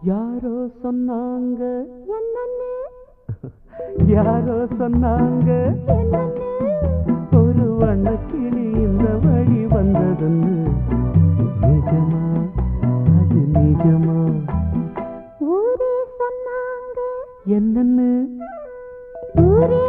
யாரோ சொன்னாங்க என்னன்னு, யாரோ சொன்னாங்க என்னன்னு, ஒரு வண்ணக்கிளி இந்த வழி வந்ததுன்னு. நிஜமா, அது நிஜமா? ஊரே சொன்னாங்க என்னன்னு, ஊரே